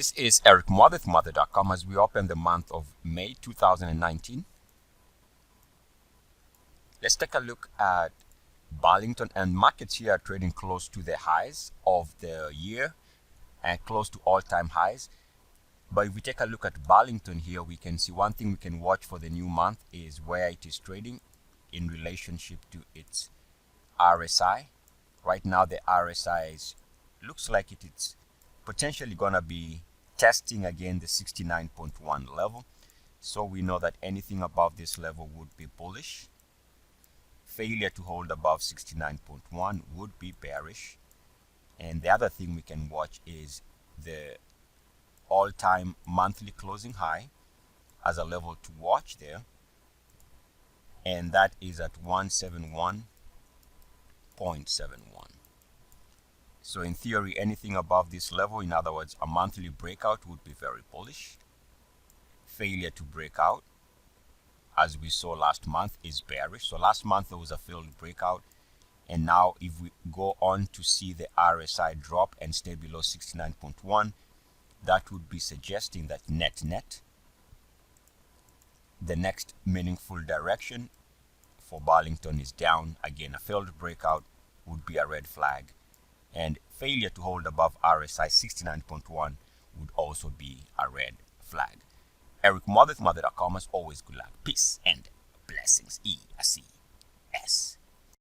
This is Eric Muathe from Muathe.com as we open the month of May 2019. Let's take a look at Burlington, and markets here are trading close to the highs of the year and close to all-time highs. But if we take a look at Burlington here, we can see one thing we can watch for the new month is where it is trading in relationship to its RSI. Right now the RSI looks like it's potentially gonna be testing again the 69.1 level. So we know that anything above this level would be bullish. Failure to hold above 69.1 would be bearish. And the other thing we can watch is the all-time monthly closing high as a level to watch there, and that is at 171.71. So in theory, anything above this level, in other words a monthly breakout, would be very bullish. Failure to break out, as we saw last month, is bearish. So last month there was a failed breakout, and now if we go on to see the RSI drop and stay below 69.1, that would be suggesting that net the next meaningful direction for Burlington is down. Again, a failed breakout would be a red flag, and failure to hold above RSI 69.1 would also be a red flag. Eric Muathe, Muathe.com. As always, good luck, peace, and blessings. ESCS.